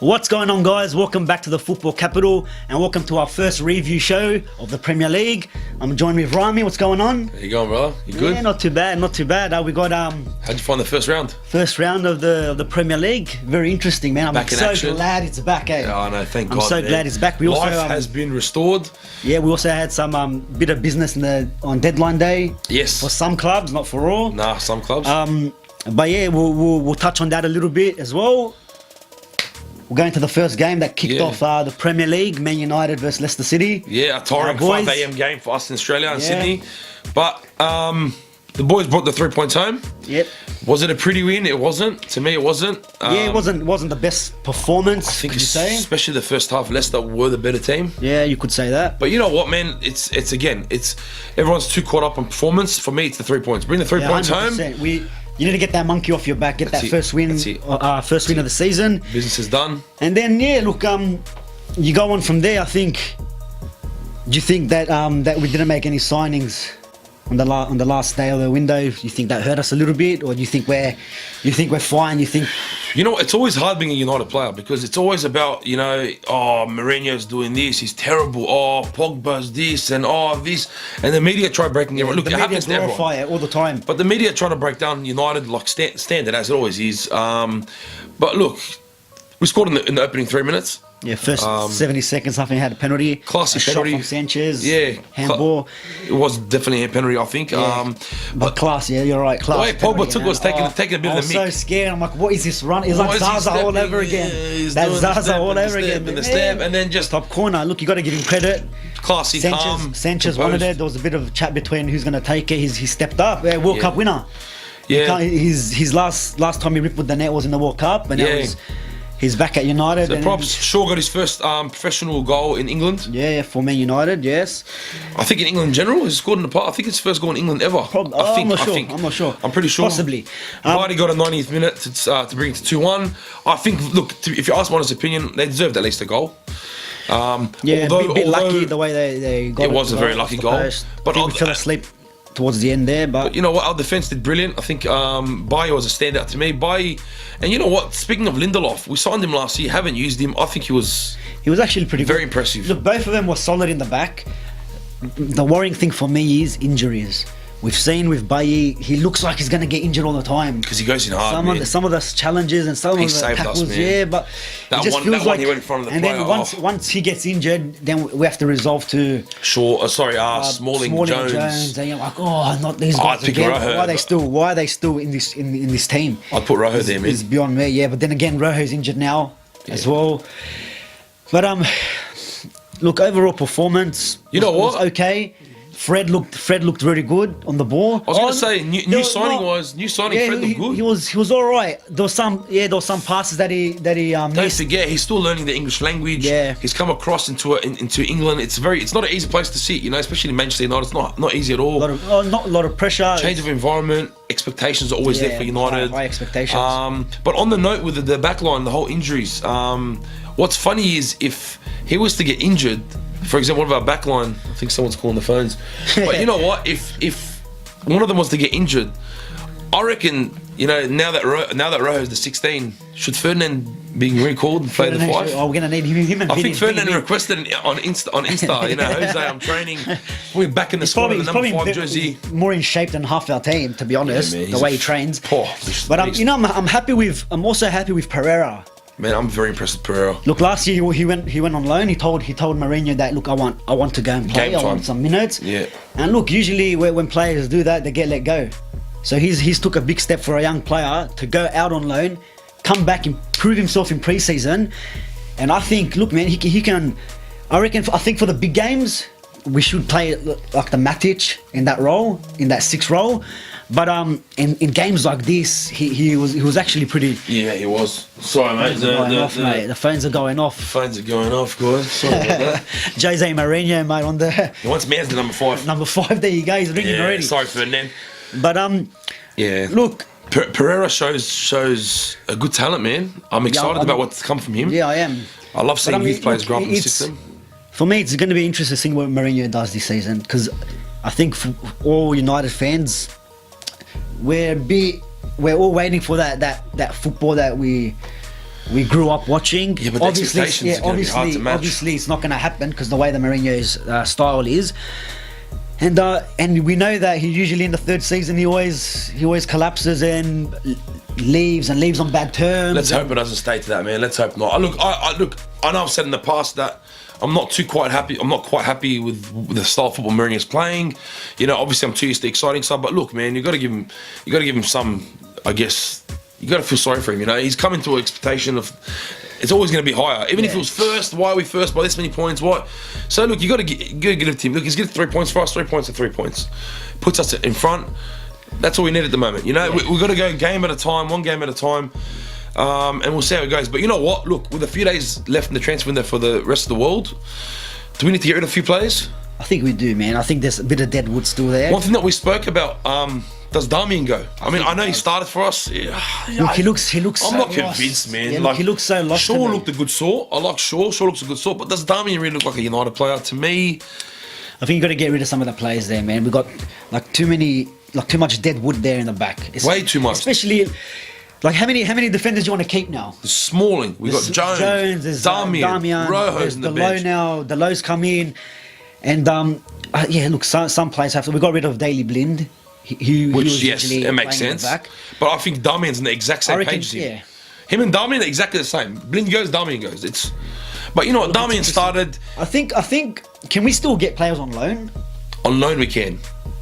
What's going on, guys? Welcome back to the Football Capital and welcome to our first review show of the Premier League. I'm joined with Rami. What's going on? How you going, brother? You good? Yeah, not too bad, not too bad. We got How'd you find the first round? first round of the Premier League. Very interesting, man. I'm Back in so action. glad it's back, eh? Oh, no, thank I'm God. so man. glad it's back. We Life also has been restored. we also had some bit of business on deadline day. Yes. For some clubs, not for all. Nah, some clubs. But yeah, we'll touch on that a little bit as well. We're going to the first game that kicked off the Premier League, Man United versus Leicester City. Yeah, a tiring boys. 5 a.m. game for us in Australia and Sydney. But the boys brought the 3 points home. Yep. Was it a pretty win? It wasn't. To me, it wasn't. Yeah, it wasn't the best performance. I think, could you say? especially the first half, Leicester were the better team. Yeah, you could say that. But you know what, man? It's everyone's too caught up on performance. For me, it's the 3 points. Bring the 3 points home. 100%. You need to get that monkey off your back, get that first win of the season. Business is done. And then you go on from there. I think. Do you think that that we didn't make any signings on the last day of the window? You think that hurt us a little bit, or do you think we're fine? You know, it's always hard being a United player because it's always about, Mourinho's doing this, he's terrible, Pogba's this, and this. And the media try breaking everyone. Look, the it media happens to everyone. glorify it all the time. But the media try to break down United like standard, as it always is. But look, we scored in the opening 3 minutes. Yeah, first 70 seconds, I think had a penalty. Classy penalty. penalty. From Sanchez. Yeah. Handball. It was definitely a penalty, I think. Yeah. But class, yeah, you're right. Class. The way Pogba took was taking a bit of the mick. I was so scared. I'm like, what is this run? It's like Zaza all over again. Yeah, That's Zaza all over again. And the step, and then just top corner. Look, you got to give him credit. Classy, calm. Sanchez wanted it. There was a bit of a chat between who's going to take it. He stepped up. World Cup winner. Yeah. His last time he ripped with the net was in the World Cup, and he's back at United. So props. Shaw got his first professional goal in England. Yeah, for Man United, yes. I think in England in general, he's scored in the part. I think it's his first goal in England ever. I'm not sure. I'm pretty sure. Possibly. Vardy got a 90th minute to bring it to 2-1. I think, look, if you ask my honest opinion, they deserved at least a goal. A bit lucky the way they got it. It was a very lucky goal. But we fell asleep towards the end there, but you know what, our defence did brilliant. I think Bailly was a standout to me. Bailly, and you know what, speaking of Lindelof, we signed him last year, haven't used him. I think he was actually pretty very good. Impressive. Look, both of them were solid in the back. The worrying thing for me is injuries. We've seen with Bailly, he looks like he's going to get injured all the time. Because he goes in hard, some of the challenges and some of the tackles, but that it just feels like he went in front of the and player. then once he gets injured, then we have to resolve to Smalling, Jones. And you're like, not these guys again. Why are they still in this team? I'd put Rojo there, man. It's beyond me, yeah. But then again, Rojo's injured now as well. But look, overall performance. Was okay. Fred looked really good on the ball. I was going to say new signing. Fred looked good. He was all right. There was some passes that he Don't missed. forget, he's still learning the English language. Yeah. He's come across into England. It's not an easy place to sit, especially in Manchester United. It's not easy at all. Not a lot of pressure. Change of environment. Expectations are always there for United. High expectations. But on the note with the back line, the whole injuries. What's funny is if he was to get injured. For example, one of our backline, I think someone's calling the phones. But you know what? If one of them was to get injured, I reckon now that Rojo's the 16, should Ferdinand be recalled and play the 5? We're gonna need him. And I think Ferdinand requested on Insta. Jose, I'm training. We're back in the squad in the number 5 jersey. More in shape than half our team, to be honest. Man, the way he trains. But I'm also happy with Pereira. Man, I'm very impressed with Pereira. Look, last year he went on loan. He told Mourinho that, look, I want to go and play. I want some minutes. Yeah. And look, usually when players do that, they get let go. So he's took a big step for a young player to go out on loan, come back and prove himself in pre-season. And I think, look, man, he can. I think for the big games, we should play like the Matic in that role, in that 6 role. But in games like this, he was actually pretty. Yeah, he was. Sorry, mate. The phones are going off. Phones are going off, guys. Sorry about that. Jose Mourinho, mate, on the. He wants man's the number 5. Number 5. There you go. He's ringing already. Sorry, Ferdinand. But yeah. Look, Pereira shows a good talent, man. I'm excited about what's come from him. Yeah, I am. I love seeing youth players grow up in the system. For me, it's going to be interesting to see what Mourinho does this season, because I think for all United fans, we're all waiting for that football that we grew up watching. Yeah, but the expectations are going to be hard to match. Obviously, it's not going to happen because the way the Mourinho's style is, and we know that he usually in the third season he always collapses and leaves on bad terms. Let's hope it doesn't stay to that, man. Let's hope not. I know I've said in the past that I'm not quite happy with the style of football Mourinho's playing. You know, obviously I'm too used to the exciting side, but look, man, you got to give him some. I guess you got to feel sorry for him. You know, he's coming to an expectation of. It's always going to be higher. Even if it was first, why are we first by this many points? What? So look, you got to give it to him. Look, he's getting 3 points for us. 3 points and 3 points puts us in front. That's all we need at the moment. You know, we've got to go game at a time, one game at a time, and we'll see how it goes. But you know what? Look, with a few days left in the transfer window for the rest of the world, do we need to get rid of a few players? I think we do, man. I think there's a bit of dead wood still there. One thing that we spoke about, does Darmian go? I mean, I know he started for us. Yeah, look, he looks. I'm so not convinced, man. Yeah, look, he looks so lost. Shaw looked a good sort. I like Shaw. Shaw looks a good sort. But does Darmian really look like a United player? To me, I think you got to get rid of some of the players there, man. We got too much dead wood there in the back. Way too much. Especially, how many defenders do you want to keep now? There's Smalling. We've got Jones. There's Darmian. Rojo's in the bench. Now. The lows come in, and look, some players have to. We got rid of Daley Blind. Which it makes sense. But I think Darmian's in the exact same page as him. Yeah. Him and Darmian are exactly the same. Blind goes, Darmian goes. But you know what? Darmian started. I think. Can we still get players on loan? On loan, we can.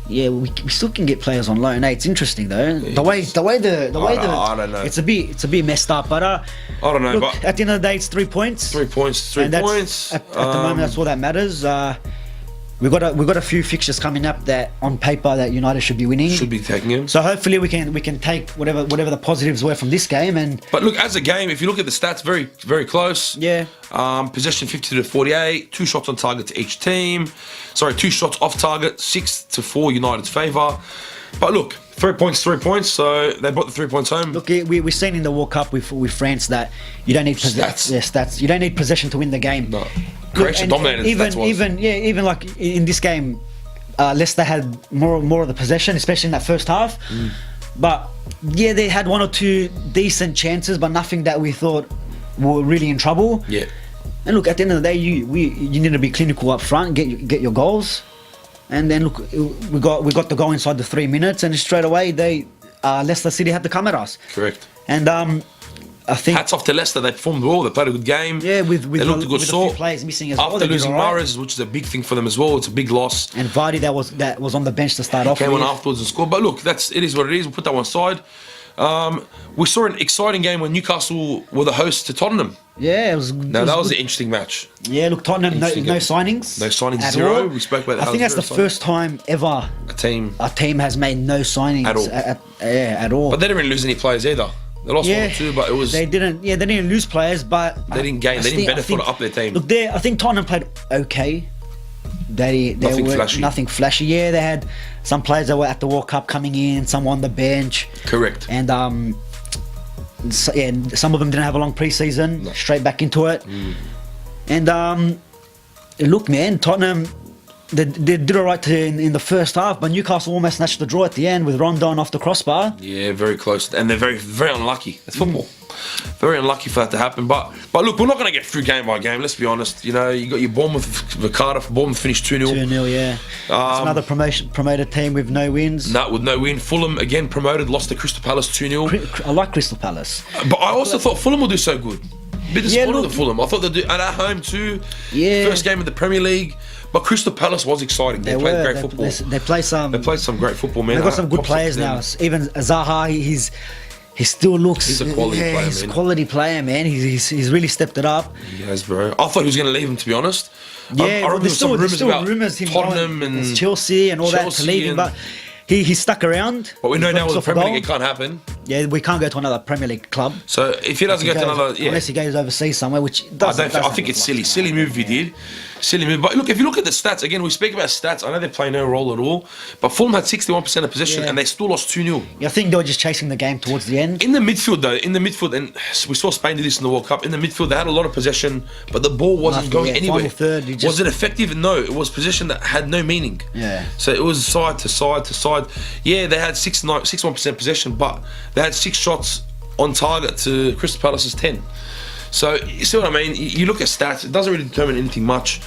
Yeah, we still can get players on loan. Hey, it's interesting though. The way I don't know. It's a bit messed up. But I don't know. Look, but at the end of the day, it's 3 points. 3 points. 3 points. At the moment, that's all that matters. We've got a few fixtures coming up that on paper that United should be winning. Should be taking him. So hopefully we can take whatever the positives were from this game. But look, as a game, if you look at the stats, very very close. Yeah. Possession 52-48, 2 shots on target to each team. 2 shots off target, 6-4 United's favour. But look, 3 points, 3 points. So they brought the 3 points home. Look, we've seen in the World Cup with France that you don't need stats. You don't need possession to win the game. No. Croatia dominated. Even like in this game, Leicester had more of the possession, especially in that first half. But yeah, they had 1 or 2 decent chances, but nothing that we thought were really in trouble. Yeah. And look, at the end of the day, you need to be clinical up front, get your goals, and then look, we got the goal inside the 3 minutes, and straight away Leicester City had to come at us. Correct. And I think hats off to Leicester. They performed well. They played a good game. Yeah, with they looked a good sort. A few players missing as After well. losing Mahrez, which is a big thing for them as well. It's a big loss. And Vardy that was on the bench to start off. Came on afterwards and scored. But look, it is what it is. We'll put that one aside. We saw an exciting game when Newcastle were the hosts to Tottenham. Yeah, it was. That was an interesting match. Yeah, look, Tottenham no signings. No signings, at 0. all. We spoke about that. I think that's the first time ever a team has made no signings at all. At all. But they didn't really lose any players either. They lost 1 or 2, but it was. They didn't lose players, but they didn't gain. They didn't benefit up their team. Look, I think Tottenham played okay. They nothing were flashy. Nothing flashy. Yeah, they had some players that were at the World Cup coming in, some on the bench. Correct. And some of them didn't have a long pre-season. No. Straight back into it. And look, man, Tottenham. They did all right in the first half, but Newcastle almost snatched the draw at the end with Rondon off the crossbar. Yeah, very close, and they're very, very unlucky. It's football. Very unlucky for that to happen. But look, we're not going to get through game by game. Let's be honest. You know, you got your Bournemouth, Cardiff. Bournemouth finished 2-0. 2-0, yeah. It's another promoted team with no wins. With no win. Fulham again promoted, lost to Crystal Palace 2-0. I like Crystal Palace. But I also thought Fulham would do so good. Bit disappointed with Fulham. I thought they'd do at home too. Yeah. First game of the Premier League. But Crystal Palace was exciting. They played great football. They played some great football, man. They've got some good players now. Even Zaha, he still looks. He's a quality player, man. He's a quality player, man. He's really stepped it up. He has, bro. I thought he was going to leave him, to be honest. Yeah, I remember there's still rumours him Tottenham and Chelsea and all that to leave him, but he stuck around. But we know now with the Premier League it can't happen. Yeah, we can't go to another Premier League club. So if he doesn't go to another, unless he goes overseas somewhere, which doesn't. I think it's silly move he did. Silly move. But look, if you look at the stats, again, we speak about stats. I know they play no role at all. But Fulham had 61% of possession and they still lost 2-0. Yeah, I think they were just chasing the game towards the end. In the midfield, though, and we saw Spain do this in the World Cup, in the midfield, they had a lot of possession, but the ball wasn't going anywhere. Final third, Was it effective? No. It was possession that had no meaning. Yeah. So it was side to side to side. Yeah, they had 61% possession, but they had 6 shots on target to Crystal Palace's 10. So you see what I mean? You look at stats, it doesn't really determine anything much.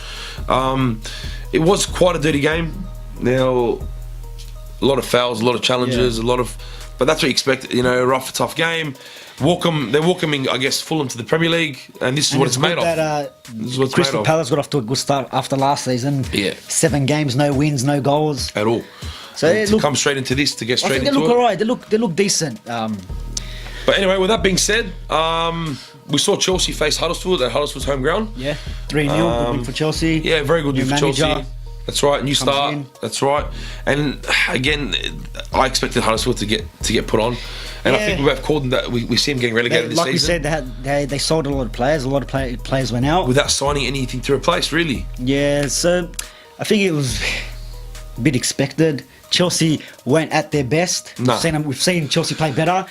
It was quite a dirty game. Now, a lot of fouls, a lot of challenges, but that's what you expect. You know, a rough, tough game. They're welcoming, I guess, Fulham to the Premier League, and this is what it's made of. This is what it's Crystal made of. Palace got off to a good start after last season. Yeah. 7 games, no wins, no goals At all. So To come straight into this, to get straight into it. They look alright. They look decent. But anyway, with that being said, we saw Chelsea face Huddersfield at Huddersfield's home ground. Yeah, 3-0, good win for Chelsea. Yeah, very good win for Chelsea. That's right, new start. in. That's right. And again, I expected Huddersfield to get put on, and I think we both called them that we see them getting relegated this like season. Like we said, they sold a lot of players. A lot of players went out Without signing anything to replace, really. Yeah, so I think it was a bit expected. Chelsea weren't at their best. No. We've seen Chelsea play better,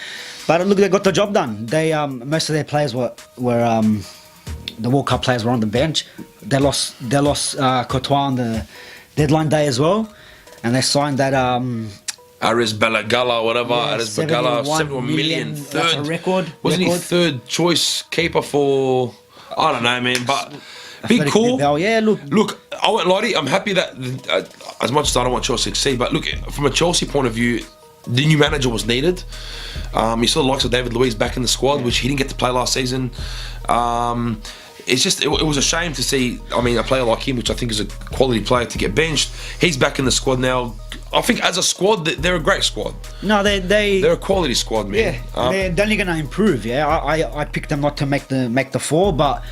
but look, they got the job done. They most of their players were the World Cup players were on the bench. They lost Courtois on the deadline day as well, and they signed that Aris Balagala, whatever. Aris Balagala, 71 million. That's a record. Wasn't he third choice keeper for? I don't know, man, but. Big call. Yeah, look, I won't lie to you, I'm happy that, as much as I don't want Chelsea to succeed, but look, from a Chelsea point of view, the new manager was needed. You saw the likes of David Luiz back in the squad, which he didn't get to play last season. It's just, it was a shame to see, I mean, a player like him, which I think is a quality player, to get benched. He's back in the squad now. I think as a squad, they're a great squad. No, they're a quality squad, man. Yeah, they're only going to improve. Yeah, I picked them not to make the 4, but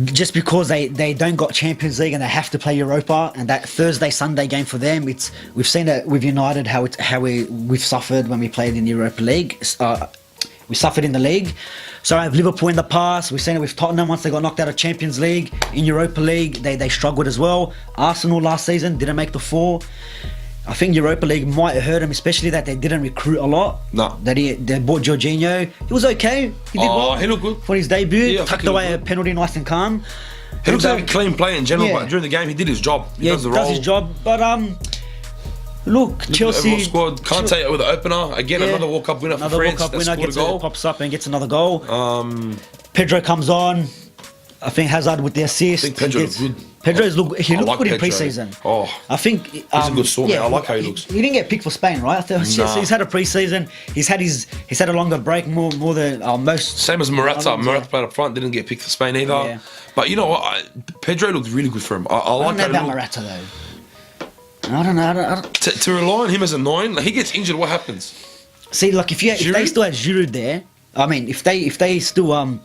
just because they don't got Champions League and they have to play Europa, and that Thursday Sunday game for them, we've seen it with United how we've suffered when we played in the Europa League. We suffered in the league. So I have Liverpool in the past. We've seen it with Tottenham once they got knocked out of Champions League. In Europa League, they struggled as well. Arsenal last season didn't make the 4. I think Europa League might have hurt them, especially that they didn't recruit a lot. No. They bought Jorginho. He was okay. He did well. He looked good. For his debut. Yeah, tucked away a penalty nice and calm. He looks like a clean play in general, but during the game he did his job. He does the role. Does his job. But look, Chelsea squad. Kante with the opener. Again, another World Cup winner for France. World Cup winner gets a goal. Pops up and gets another goal. Pedro comes on. I think Hazard with the assist. I think Pedro looks good. Pedro's he looked like good in Pedro. pre-season. I think he's a good sort. I like how he looks. He didn't get picked for Spain, right? He's had a pre-season. He's had a longer break, more than most. Same as Morata. Morata played up front, didn't get picked for Spain either. Yeah. But you know what? Pedro looked really good for him. I like that. I don't know about Morata though. I don't know. To rely on him as a 9, like, he gets injured. What happens? See, like if they still had Giroud there, I mean, if they still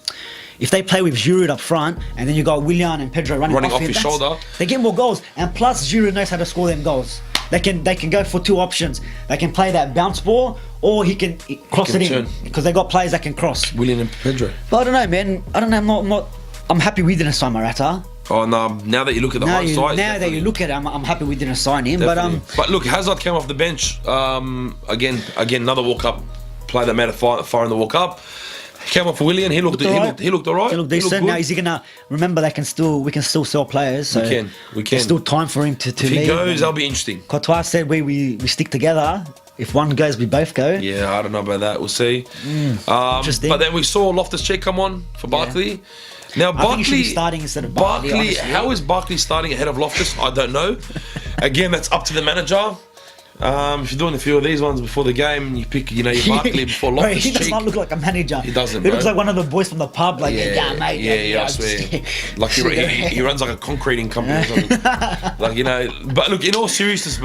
if they play with Giroud up front, and then you got Willian and Pedro running off his shoulder, they get more goals. And plus, Giroud knows how to score them goals. They can go for 2 options. They can play that bounce ball, or he can cross it in, because they got players that can cross. Willian and Pedro. But I don't know, man. I don't know. I'm happy we didn't sign Morata. Oh no! Now that you look at the hindsight, now that you look at it, I'm happy we didn't sign him. Definitely. But look, Hazard came off the bench. Again, another World Cup player that made a fire in the World Cup. He came off for Willian. He looked alright. He looked decent. Now is he gonna remember? We can still sell players. So we can. There's still time for him to leave. If he goes, that'll be interesting. Courtois said we stick together. If one goes, we both go. Yeah, I don't know about that. We'll see. Interesting. But then we saw Loftus-Cheek come on for Barkley. Yeah. Now I think he should be starting instead of Barkley. How is Barkley starting ahead of Loftus? I don't know. Again, that's up to the manager. If you're doing a few of these ones before the game, you pick, your Barkley before Loftus-Cheek. He does not look like a manager. He doesn't. He looks like one of the boys from the pub. Like, mate. Yeah, I swear. Like he runs like a concreting company or something. But look, in all seriousness,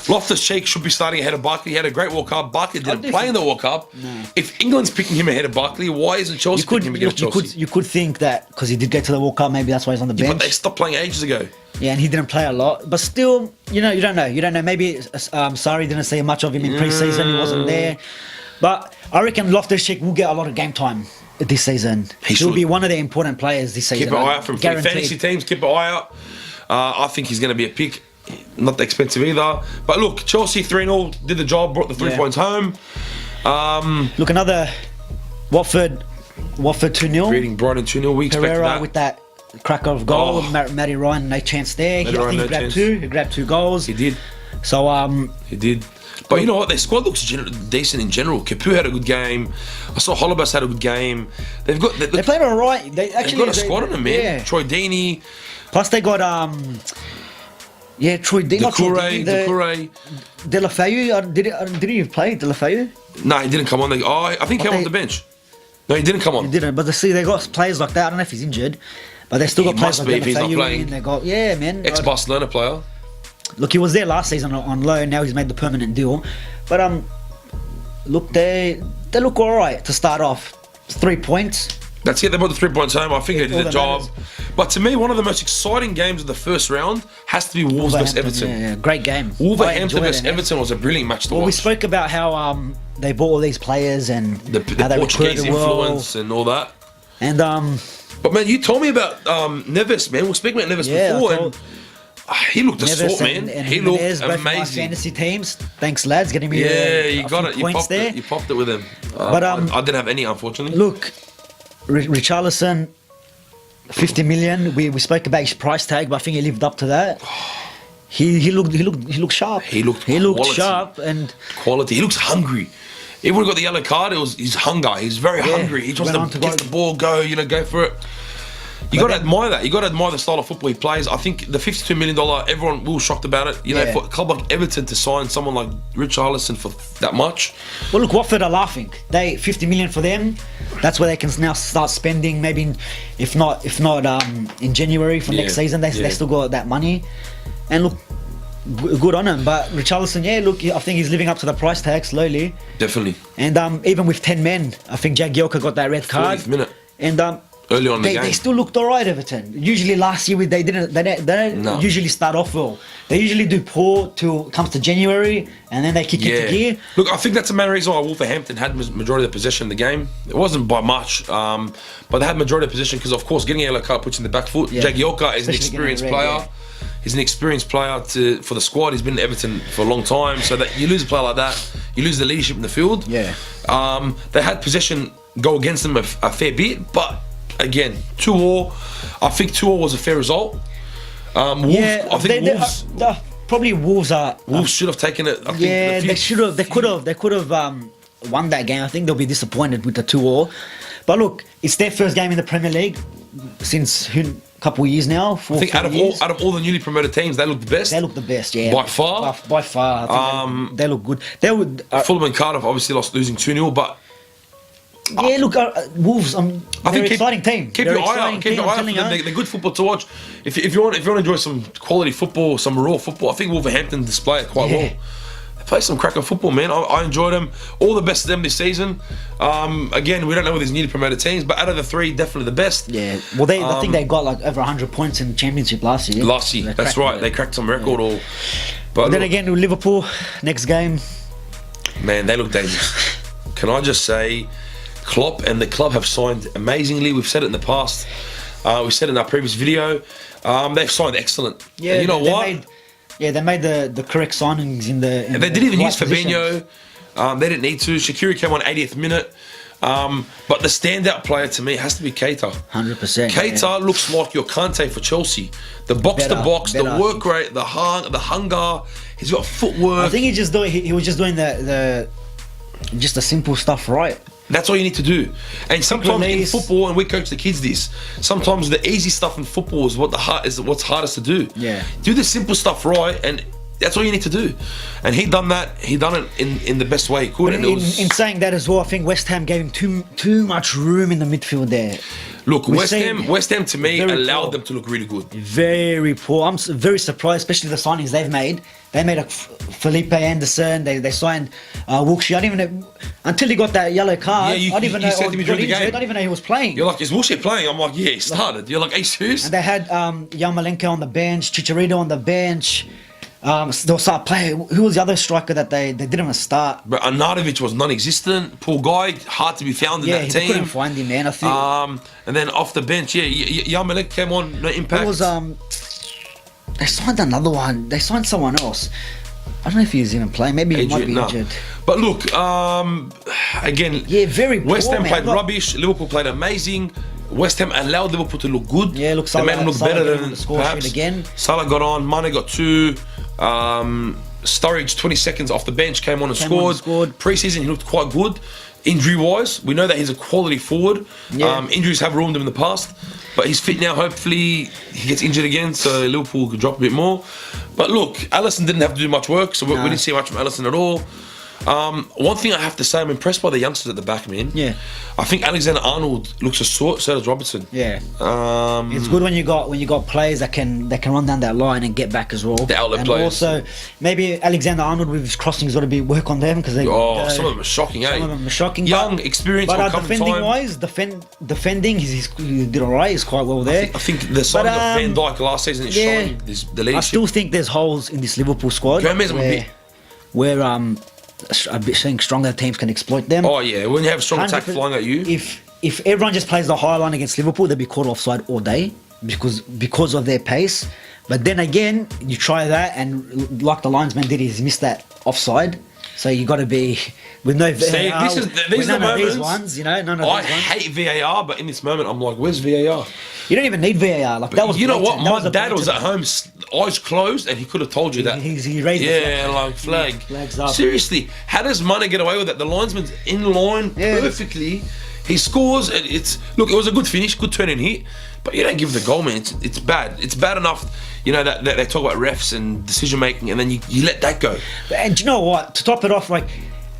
Loftus-Cheek should be starting ahead of Barkley. He had a great World Cup. Barkley didn't play in the World Cup. No. If England's picking him ahead of Barkley, why isn't Chelsea picking him against Chelsea? You could think that because he did get to the World Cup, maybe that's why he's on the bench. But they stopped playing ages ago. Yeah, and he didn't play a lot. But still, you don't know. Maybe Sarri didn't see much of him in pre-season. He wasn't there. But I reckon Loftus-Cheek will get a lot of game time. this season. He He'll should. be one of the important players this season. Keep an eye out from Guaranteed. fantasy teams. Keep an eye out. I think he's going to be a pick. Not expensive either. But look, Chelsea 3-0 did the job, brought the 3 points home. Look, another Watford 2-0. Beating Brighton 2-0. We expected Pereira that. with that cracker of goal. Oh. Matty Ryan, no chance there. Matty I Ryan, think no he grabbed chance. two. He grabbed 2 goals. He did. So He did. But you know what? Their squad looks decent in general. Capu had a good game. I saw Holobas had a good game. They've got. they played all right. They've got a squad on them, man. Yeah. Troy Deeney, Plus they got Troy Deeney. Doucouré. Delafeu. Did he play Delafeu? No, he didn't come on. I think he came off the bench. No, he didn't come on. He didn't. But they got players like that. I don't know if he's injured, but they still got He players must like be if he's not Delafeu playing. in. They got man. Ex-Barcelona player. Look, he was there last season on loan. Now he's made the permanent deal. But look, they look all right to start off. 3 points. That's it. They brought the 3 points home. I think they did All the that job. matters. But to me, one of the most exciting games of the first round has to be Wolves versus Everton. Yeah, great game. I Wolverhampton enjoyed versus it, man. Everton was a brilliant match to Well, we watch. spoke about how they bought all these players and The how they Portuguese recruited well. influence and all that. And But man, you told me about Neves, man. We'll speak about Neves before. And he looked a sort, man. and He looked Jimenez, both my amazing. fantasy teams. Thanks, lads, getting me You a got few it. You points popped there. it. You popped it with him. But, I didn't have any, unfortunately. Look, Richarlison, 50 million. We spoke about his price tag, but I think he lived up to that. He looked sharp. He looked quality. sharp and Quality. He looks hungry. Even when he got the yellow card, it was his hunger. He's very hungry. He just went on wants to to get go. the ball, go for it. You got to admire that. You got to admire the style of football he plays. I think the $52 million, everyone will shocked about it. You know, for a club like Everton to sign someone like Richarlison for that much. Well, look, Watford are laughing. 50 million for them. That's where they can now start spending. Maybe, if not in January for next season, they still got that money. And look, good on him. But Richarlison, look, I think he's living up to the price tag slowly. Definitely. And even with 10 men, I think Jagielka got that red card. 40th minute. And early on in the game. They still looked alright, Everton. Usually last year they don't usually start off well. They usually do poor till it comes to January, and then they kick into gear. Look, I think that's the main reason why Wolverhampton had majority of the possession in the game. It wasn't by much, but they had majority of possession because, of course, getting a yellow card puts you in the back foot. Jagielka is an experienced player. He's an experienced player for the squad. He's been at Everton for a long time. So that you lose a player like that, you lose the leadership in the field. Yeah. They had possession go against them a fair bit, but again, 2-2. I think 2-2 was a fair result. Wolves, I think Wolves. Probably Wolves are. Wolves should have taken it. I think They should have. They could have won that game. I think they'll be disappointed with the 2-2. But look, it's their first game in the Premier League since a couple of years now. I think out of all the newly promoted teams, they look the best. They look the best, yeah. By far. By far. I think they look good. They would. Fulham and Cardiff obviously losing 2-0, but look, Wolves. They're an exciting team. Keep your eye out. Keep your eye out for them. They're good football to watch. If you want to enjoy some quality football, some raw football, I think Wolverhampton display it quite well. They play some cracker football, man. I enjoyed them. All the best of them this season. Again, we don't know with these newly promoted teams, but out of the three, definitely the best. Yeah. Well, I think they got like over 100 points in the championship last year. That's right. They cracked some record. But then again, with Liverpool, next game. Man, they look dangerous. Can I just say, Klopp and the club have signed amazingly. We've said it in the past. We said it in our previous video. They've signed excellent. Yeah. And you know what? They made the correct signings in the. And they didn't even use positions. Fabinho. They didn't need to. Shaqiri came on 80th minute. But the standout player to me has to be Keita. 100%. Keita looks like your Kante for Chelsea. The box to box, the work rate, the hunger. He's got footwork. I think he was just doing the just the simple stuff right. That's all you need to do. And sometimes in football, and we coach the kids this, sometimes the easy stuff in football is what's hardest to do. Yeah. Do the simple stuff right, and that's all you need to do. And he done that. He done it in the best way he could. But in saying that as well, I think West Ham gave him too much room in the midfield there. Look, West Ham to me allowed them to look really good. Very poor. I'm very surprised, especially the signings they've made. They made a Felipe Anderson. They signed Wilshere. I didn't even know, until he got that yellow card. Yeah, I didn't even know. said to me during the game. I didn't even know he was playing. You're like, is Wilshere playing? I'm like, yeah, he started. You're like, are you serious? And they had Yarmolenko on the bench, Chicharito on the bench. They'll start playing. Who was the other striker that they didn't even start? But Arnautovic was non-existent. Poor guy, hard to be found in that team. Yeah, he couldn't find him, man. I think. And then off the bench, Yarmolenko came on, no impact. It was they signed another one. They signed someone else. I don't know if he was even playing. Maybe he might be injured. But look, again, yeah, very poor, West Ham man. played rubbish. Liverpool played amazing. West Ham allowed Liverpool to look good. Yeah, look, they made them look better than the score perhaps. sheet again. Salah got on. Mane got 2. Sturridge 20 seconds off the bench came on and scored. Pre-season he looked quite good. Injury-wise, we know that he's a quality forward. Yeah. Injuries have ruined him in the past, but he's fit now. Hopefully he gets injured again, so Liverpool could drop a bit more. But look, Alisson didn't have to do much work, so we didn't see much from Alisson at all. One thing I have to say, I'm impressed by the youngsters at the back, man. Yeah. I think Alexander-Arnold looks a sort, so does Robertson. Yeah. It's good when you got players that can run down that line and get back as well. The outlet and players. Also, maybe Alexander-Arnold with his crossing's got to be work on them because they. Some of them are shocking, Some of them are shocking. Young, experienced, but will come defending time. wise, defending, he did alright. He's quite well there. I think the signing of Van Dijk last season is showing the leadership. I still think there's holes in this Liverpool squad where a bit saying stronger teams can exploit them. Oh yeah, when you have strong attack flying at you. If everyone just plays the high line against Liverpool, they'll be caught offside all day because of their pace. But then again, you try that, and like the linesman did, he's missed that offside. So you got to be with no VAR. These are the moments. These ones, none of I these ones. hate VAR, but in this moment, I'm like, where's VAR? You don't even need VAR. Like that was. You know what? blatant. My dad was at home, eyes closed, and he could have told you that. He raised the like flag. Flags up. Seriously, how does Mane get away with that? The linesman's in line perfectly. He scores. And it was a good finish, good turn and hit, but you don't give the goal, man. It's bad. It's bad enough. That they talk about refs and decision making, and then you let that go. And do you know what? To top it off, like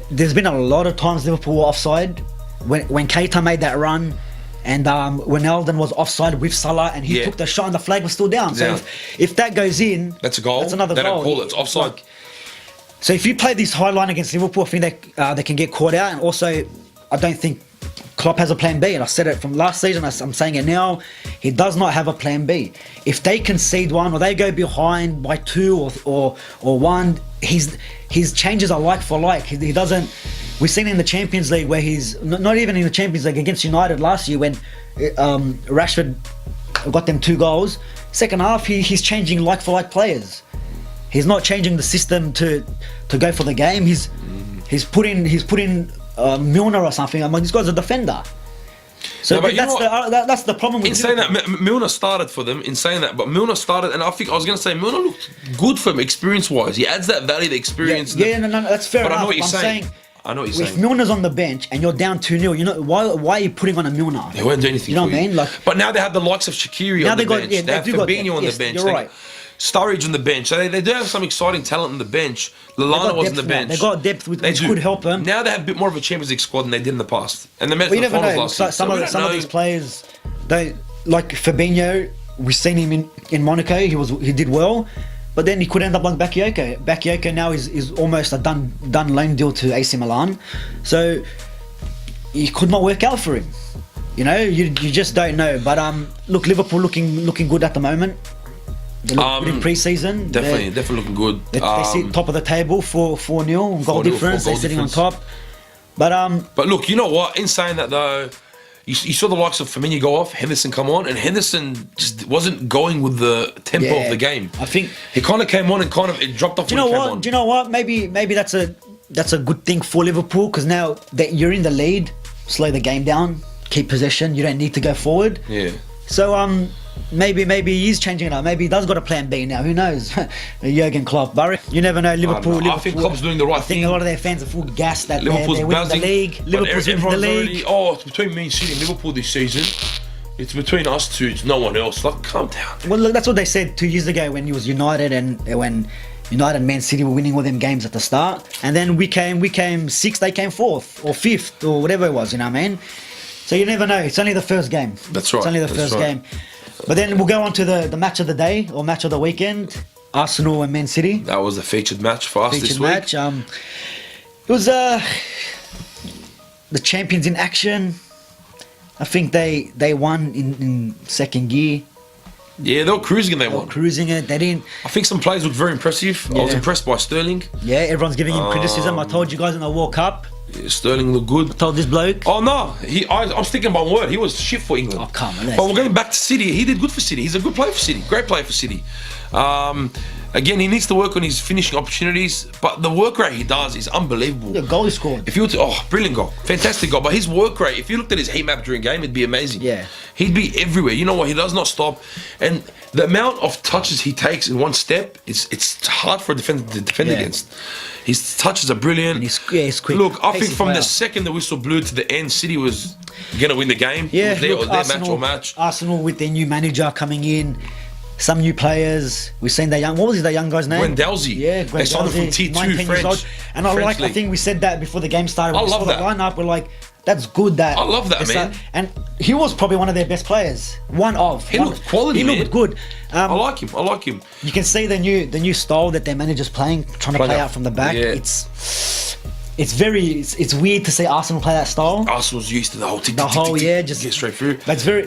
there's been a lot of times Liverpool were offside when Keita made that run, and when Eldon was offside with Salah, and he took the shot and the flag was still down. So if that goes in, that's a goal. That's another they goal. Don't call it. It's offside. So if you play this high line against Liverpool, I think they can get caught out. And also, I don't think Klopp has a plan B, and I said it from last season, I'm saying it now, he does not have a plan B. If they concede one or they go behind by 2 or 1, his changes are like for like. He doesn't. We've seen in the Champions League where he's not even in the Champions League against United last year when Rashford got them 2 goals. Second half, he's changing like for like players. He's not changing the system to go for the game. He's put in Milner or something. I'm like, this guy's a defender. So that's the problem with in saying that, Milner started for them. In saying that, but Milner started, and I think I was going to say Milner looked good for him experience-wise. He adds that value, the experience. No, that's fair enough. I know what you're saying. If Milner's on the bench and you're down 2-0, why are you putting on a Milner? They won't do anything. You know what I mean? But now they have the likes of Shaqiri on the bench. They have Fabinho on the bench. You're right. Sturridge on the bench. So they do have some exciting talent on the bench. Lallana was on the bench. They got depth which could help them. Now they have a bit more of a Champions League squad than they did in the past. And they met the finals last season. Some of these players, like Fabinho, we've seen him in Monaco. He did well, but then he could end up like Bakayoko. Bakayoko now is almost a done loan deal to AC Milan, so it could not work out for him. You just don't know. But look, Liverpool looking good at the moment. They look good in pre-season. Definitely looking good. They sit top of the table, 4-0 goal difference. They're sitting on top. But look, you know what? In saying that though, you saw the likes of Firmino go off, Henderson come on, and Henderson just wasn't going with the tempo of the game. I think he kind of came on and it dropped off. Do you know what? Maybe that's a good thing for Liverpool because now that you're in the lead, slow the game down, keep possession. You don't need to go forward. Yeah. So maybe he is changing it up. Maybe he does got a plan B now. Who knows? Jurgen Klopp. You never know. Liverpool. I think Klopp's doing the right thing. I think a lot of their fans are full gassed that Liverpool's they're winning the league. Liverpool's winning the league. It's between me and City and Liverpool this season. It's between us two. It's no one else. Like, calm down. Well, look, that's what they said 2 years ago when he was United and when United and Man City were winning all them games at the start. And then we came 6th, they came 4th or 5th or whatever it was. You know what I mean? So you never know. It's only the first game. That's right. It's only the first game. But then we'll go on to the match of the day or match of the weekend. Arsenal and Man City. That was the featured match for us this week. Match. It was the champions in action. I think they won in second gear. Yeah, they were cruising and they They were won. cruising it. They didn't. I think some players looked very impressive. I was Yeah. impressed by Sterling. Yeah, everyone's giving him criticism. I told you guys in the World Cup. Yeah, Sterling looked good. Told this bloke. Oh no, I'm sticking by my word. He was shit for England. Oh, come on, But we're going back to City. He did good for City. He's a good player for City. Great player for City. Again, he needs to work on his finishing opportunities. But the work rate he does is unbelievable. The goal he scored. If you were to, brilliant goal, fantastic goal. But his work rate, if you looked at his heat map during game, it'd be amazing. Yeah. He'd be everywhere. You know what? He does not stop, and the amount of touches he takes in one step, it's hard for a defender to defend Yeah. against. His touches are brilliant. And he's quick. Look, I think Pacey from player. the second the whistle blew to the end, City was gonna win the game. Yeah, It was their, look, their Arsenal, match or match. Arsenal with their new manager coming in, some new players. We've seen the young. What was the young guy's name? Guendouzi. Yeah, They signed him from Guendouzi, T2 19 years French. old. And French I league. think we said that before the game started. I When we love saw that. the lineup. We're like, that's good. That I love that, it's man. and he was probably one of their best players. He looked quality, He man. looked good. I like him. You can see the new style that their manager's playing, trying to Playing play out. out from the back. Yeah. It's weird to see Arsenal play that style. Arsenal's used to the whole tick, The tick, tick, whole tick, yeah, tick, just get straight through. That's very.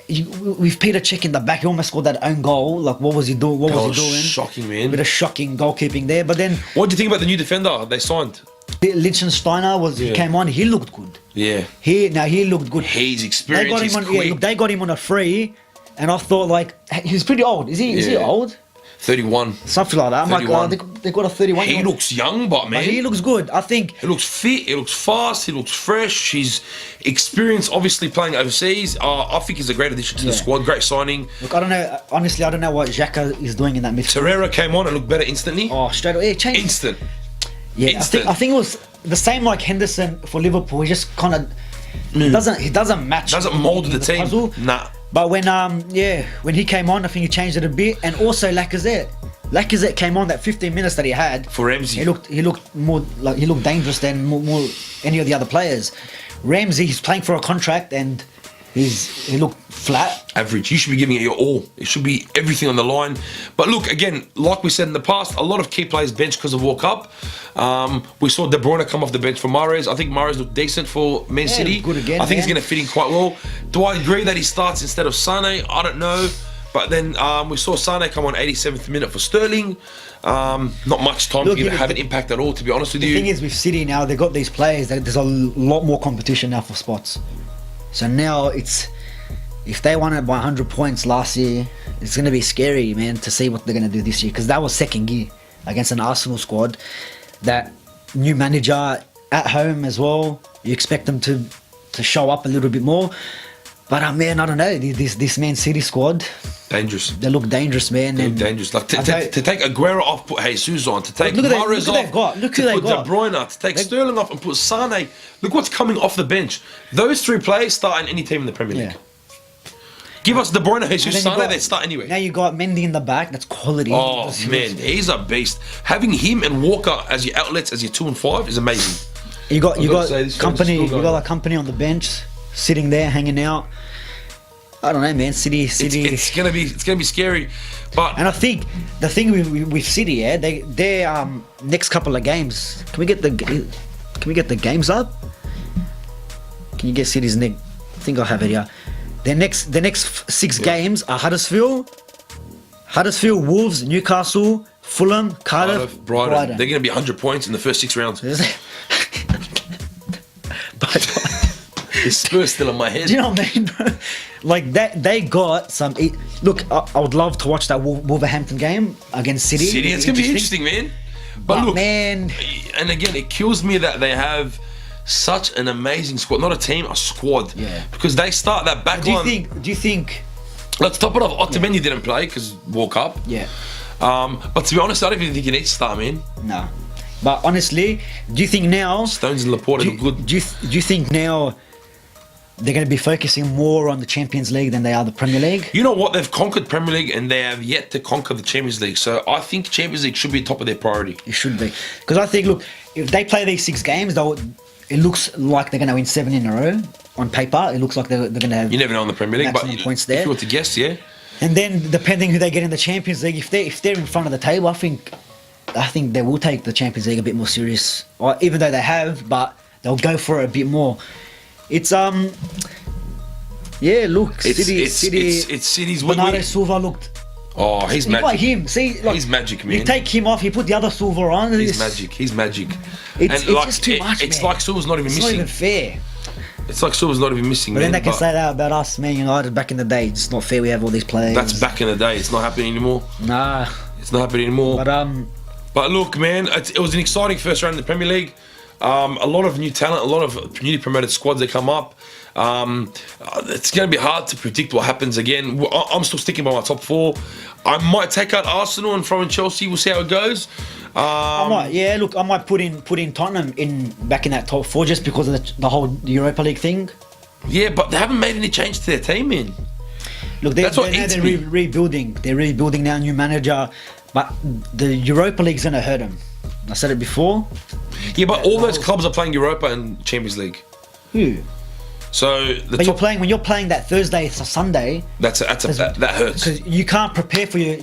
With Peter Cech in the back, he almost scored that own goal. Like, what was he doing? What was he doing? Shocking, man. Bit of shocking goalkeeping there. But then What do you think about the new defender they signed? Liechtensteiner he Yeah. came on. He looked good. Yeah, He looked good. he's They experienced. got He's him on. quick. Yeah, look, they got him on a free, and I thought like he's pretty old. Is he Yeah. old? 31. Something like that. I'm like, 31. they got a 31. He looks young, but man, But he looks good. I think. he looks fit. He looks fast. He looks fresh. He's experienced, obviously playing overseas. I think he's a great addition to the Yeah. squad. Great signing. Look, I don't know. Honestly, I don't know what Xhaka is doing in that midfield. Torreira came on and looked better instantly. Oh, straight away, changed. Instant. Yeah, Instant. I think it was the same like Henderson for Liverpool. He just kind of doesn't match. Doesn't mould the team. puzzle. Nah. But when he came on, I think he changed it a bit. And also Lacazette. Lacazette came on that 15 minutes that he had. For Ramsey. He looked more like he looked dangerous than more any of the other players. Ramsey, he's playing for a contract and he looked flat. Average. You should be giving it your all. It should be everything on the line. But look, again, like we said in the past, a lot of key players benched because of World Cup. We saw De Bruyne come off the bench for Mahrez. I think Mahrez looked decent for Man City. good again, I think he's man. going to fit in quite well. Do I agree that he starts instead of Sane? I don't know. But then we saw Sane come on 87th minute for Sterling. Not much time Look, to yeah, have an impact at all, to be honest with The you. thing is with City now, they got these players. There's a lot more competition now for spots. So now if they won it by 100 points last year, it's going to be scary, man, to see what they're going to do this year. Because that was second gear against an Arsenal squad. That new manager at home as well. You expect them to show up a little bit more. But man, I don't know. This Man City squad, Dangerous. they look dangerous, man. Look and dangerous. Like I don't- to take Aguero off, put Jesus on. To take Look at Mahrez who they've got. off. Look To who they've put got. De Bruyne. To take Sterling off and put Sane. Look what's coming off the bench. Those three players start in any team in the Premier League. Yeah. Give us De Bruyne, And Jesus, then you Sane, got- they start anyway. Now you got Mendy in the back. That's quality. Oh man, he's a beast. Having him and Walker as your outlets, as your 2 and 5, is amazing. You got I've got to say, this company. film's You still got going. a company on the bench, sitting there, hanging out. I don't know, man. City. It's gonna be scary, but And I think the thing with City, yeah, their next couple of games. Can we get the games up? Can you get City's next? I think I have it here. The next 6 games are Huddersfield, Wolves, Newcastle, Fulham, Cardiff, Brighton. They're gonna be 100 points in the first 6 rounds. But It's Spurs still in my head. do you know what I mean, bro? Like that, they got some. Look, I would love to watch that Wolverhampton game against City. City, it's gonna be interesting, man. But look, man, and again, it kills me that they have such an amazing squad. Not a team, a squad. Yeah. Because they start that back do you line. think? Let's top it off. Otamendi didn't play because World Cup. Yeah, But to be honest, I don't even think he needs to start, man. no. But honestly, do you think now? Stones and Laporte Do look good. do you think now they're going to be focusing more on the Champions League than they are the Premier League? You know what? They've conquered Premier League and they have yet to conquer the Champions League. So I think Champions League should be top of their priority. It should be, because I think, look, if they play these 6 games, it looks like they're going to win 7 in a row. On paper, it looks like they're going to have. You never know in the Premier League, but maximum if points there. you were to guess, yeah. And then depending who they get in the Champions League, if they're in front of the table, I think they will take the Champions League a bit more serious. Or even though they have, but they'll go for it a bit more. It's Yeah, look, City. It's City's Bernardo Silva looked. Oh, he's Look like magic. him. See, like, He's magic, man. You take him off, you put the other Silva on. He's magic. He's magic. It's just too much, It's man. like Silva's not even It's missing. not even fair. It's like Silva's not even missing, But man. then they can say that about us, Man United, back in the day. It's not fair. We have all these players. That's back in the day. It's not happening anymore. Nah, It's not happening anymore. but But look, man, it was an exciting first round in the Premier League. A lot of new talent, a lot of newly promoted squads that come up. It's going to be hard to predict what happens again. I'm still sticking by my top four. I might take out Arsenal and throw in Chelsea. We'll see how it goes. I might put in Tottenham back in that top four just because of the whole Europa League thing. Yeah, but they haven't made any change to their team, man. Look, they're rebuilding. They're rebuilding now, new manager. But the Europa League's going to hurt them. I said it before. Yeah, but all those clubs are playing Europa and Champions League. Who? So when you're playing that Thursday to Sunday. that hurts. Because you can't prepare for your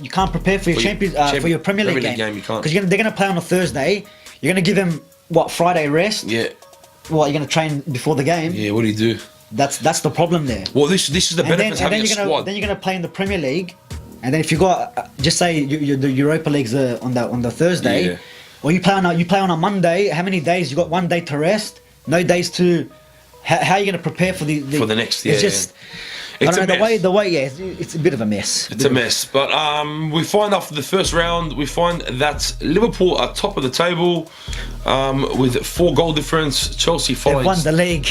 for your Premier League game. You can't. Because they're going to play on a Thursday. You're going to give them Friday rest. Yeah. What, you're going to train before the game? Yeah. What do you do? That's the problem there. Well, this is the benefit of having a squad. Then you're going to play in the Premier League, and then if you got just say the Europa League's on the Thursday, Yeah. or you play on a Monday. How many days? You got 1 day to rest, no days to. How are you going to prepare for the next? It's just. It's I don't know, a mess. the way, it's a bit of a mess. It's a mess. But we find after the first round, we find that Liverpool are top of the table with 4 goal difference. Chelsea following. They've won the league.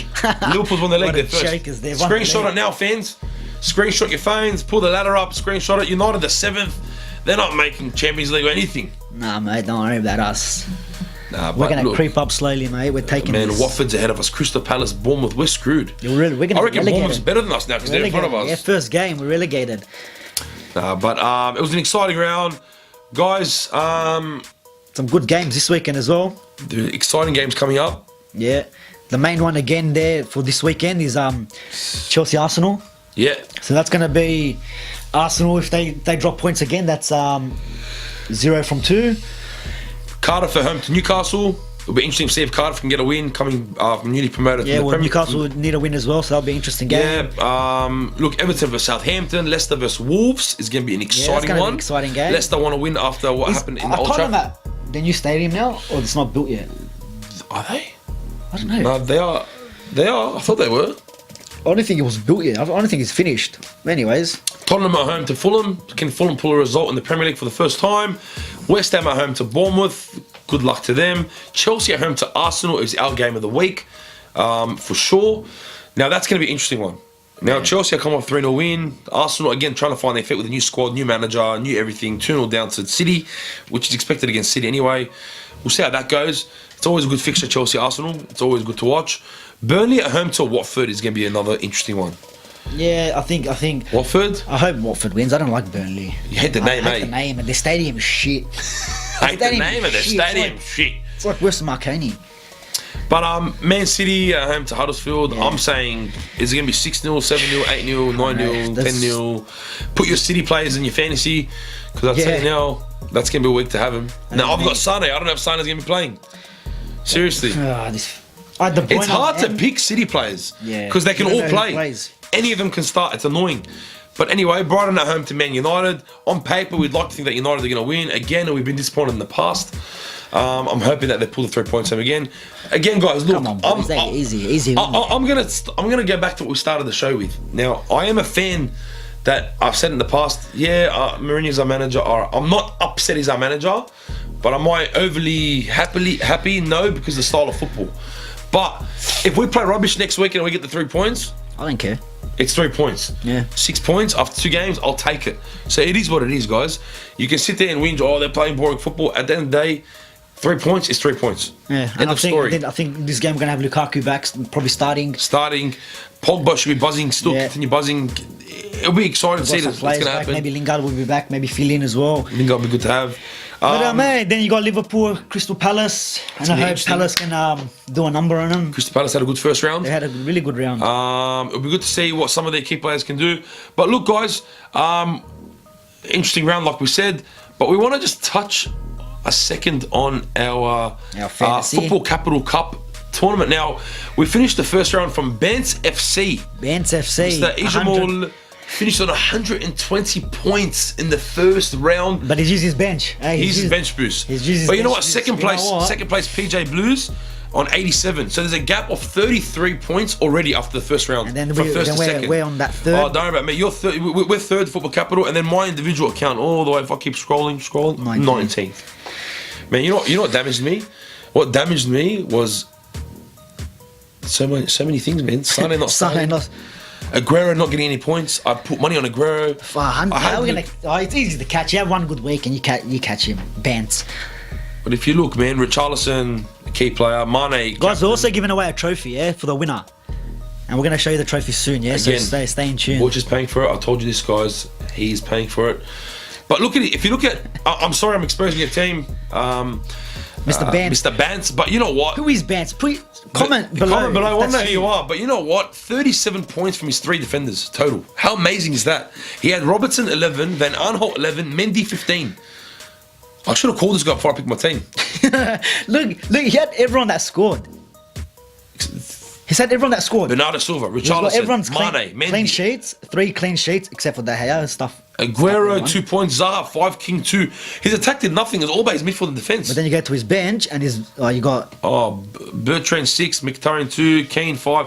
Liverpool's won the league. What They're a first. shakers, they've won the Screenshot league. it now, fans. Screenshot your phones. Pull the ladder up. Screenshot it. United the 7th. They're not making Champions League or anything. Nah, mate, don't worry about us. Nah, We're but going to look, creep up slowly, mate. We're taking man, this. Watford's ahead of us. Crystal Palace, Bournemouth, we're screwed. We're going I to reckon Bournemouth's better than us now because they're in front of us. Yeah, first game, we're relegated. But it was an exciting round. Guys, Some good games this weekend as well. the exciting games coming up. Yeah. The main one again there for this weekend is Chelsea Arsenal. Yeah. So that's going to be Arsenal. If they drop points again, that's 0 from 2. Cardiff at home to Newcastle. It'll be interesting to see if Cardiff can get a win coming from newly promoted. Yeah, from the well, Premier Newcastle would need a win as well, so that'll be an interesting game. Yeah, look, Everton versus Southampton, Leicester versus Wolves is going to be an exciting gonna be one. an exciting game. Leicester want to win after what happened in Old Tottenham Trafford. at the new stadium now, or it's not built yet? Are they? I don't know. No, they are. They are. I thought they were. I don't think it was built yet. I don't think it's finished. Anyways, Tottenham at home to Fulham. Can Fulham pull a result in the Premier League for the first time? West Ham at home to Bournemouth. Good luck to them. Chelsea at home to Arsenal is our game of the week, for sure. Now that's going to be an interesting one. Now Chelsea are coming off 3-0 win. Arsenal again trying to find their feet with a new squad, new manager, new everything. 2-0 down to City, which is expected against City anyway. We'll see how that goes. It's always a good fixture, Chelsea Arsenal. It's always good to watch. Burnley at home to Watford is going to be another interesting one. yeah, I think Watford? I hope Watford wins. I don't like Burnley. You hate the name, I hate eh? the name, and the stadium is shit. Hate the stadium name of the is shit. stadium. Shit. It's like worse than Marconi. But Man City at home to Huddersfield, Yeah. I'm saying, is it going to be 6-0, 7-0, 8-0, 9-0, that's- 10-0? Put your City players in your fantasy, because I'll tell you now, that's going to be a week to have him. Now, I've got Sane. I don't know if Sane's going to be playing. Seriously. It's hard to pick City players, Yeah. because they can You don't all know who play. plays. Any of them can start. It's annoying. But anyway, Brighton at home to Man United. On paper, we'd like to think that United are going to win. Again, we've been disappointed in the past. I'm hoping that they pull the 3 points home again. Again, guys, look, Come on, boys. Easy. I'm gonna go back to what we started the show with. Now, I am a fan that I've said in the past. Yeah, Mourinho's our manager. I'm not upset he's our manager, but am I overly happy? No, because the style of football. But if we play rubbish next week and we get the 3 points, I don't care. it's 3 points. Yeah. 6 points after 2 games, I'll take it. So it is what it is, guys. You can sit there and whinge, they're playing boring football. At the end of the day, 3 points is 3 points. Yeah, End and of story. I think this game we're gonna have Lukaku back, probably starting. Pogba should be buzzing, still continue buzzing. It'll be exciting to see Some what's players going to back. happen. Maybe Lingard will be back. Maybe fill in as well. I think that'll be good to have. But man, then you got Liverpool, Crystal Palace, and I gonna be hope interesting. Palace can do a number on them. Crystal Palace had a good first round. They had a really good round. It'll be good to see what some of their key players can do. But look, guys, interesting round, like we said. But we want to just touch a second on our fantasy. Football Capital Cup tournament. Now, we finished the first round from Bants FC. Bants FC. Mr. Ijamol finished on 120 points in the first round. But he's used his bench. Hey, He's his bench boost. But you know what? Second place PJ Blues on 87. So there's a gap of 33 points already after the first round. And then, we're on that third. Oh, don't worry about me. You're third. We're third football capital, and then my individual account all the way. If I keep scrolling, 19th. Man, you know what damaged me? What damaged me was so many things, man. Sané not starting. Aguero not getting any points. I put money on Aguero. It's easy to catch. You have one good week and you catch him. Bants. But if you look, man, Richarlison, key player, Mane. Guys, we're also giving away a trophy, yeah, for the winner. And we're going to show you the trophy soon, yeah? Again, so stay in tune. Watch is paying for it. I told you this, guys. He's paying for it. But look at it. If you look at... I'm sorry I'm exposing your team. Mr. Bants. Mr. Bants. But you know what? Who is Bants? Comment below. Comment below. I want to know who you are. But you know what? 37 points from his 3 defenders total. How amazing is that? He had Robertson 11, Van Aanholt 11, Mendy 15. I should have called this guy before I picked my team. look, he had everyone that scored. He said everyone that scored. Bernardo Silva, Richarlison, Mane, Mendy. Clean sheets, 3 clean sheets, except for the hair stuff. Aguero, 2 points, Zaha, 5, King 2. His attack did nothing. It's all about his midfield and defence. But then you get to his bench and you got... Bertrand 6, Mkhitaryan 2, Kane 5.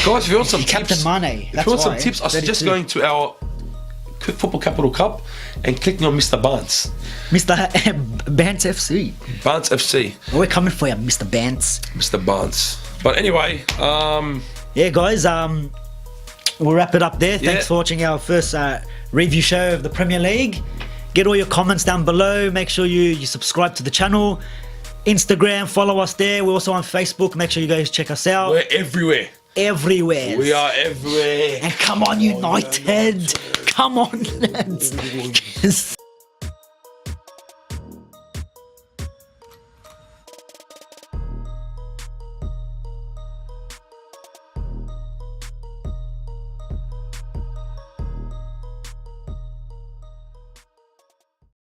Guys, if you want some tips... Captain Mane. If you want some tips, I suggest going to our Football Capital Cup and clicking on Mr. Bants. Mr. Bants FC. Bants FC. We're coming for you, Mr. Bants. Mr. Bants. But anyway, yeah, guys, we'll wrap it up there. Thanks for watching our first review show of the Premier League. Get all your comments down below. Make sure you subscribe to the channel. Instagram, follow us there. We're also on Facebook. Make sure you guys check us out. We're everywhere. Everywhere. We are everywhere. And come on, United. Come on, lads.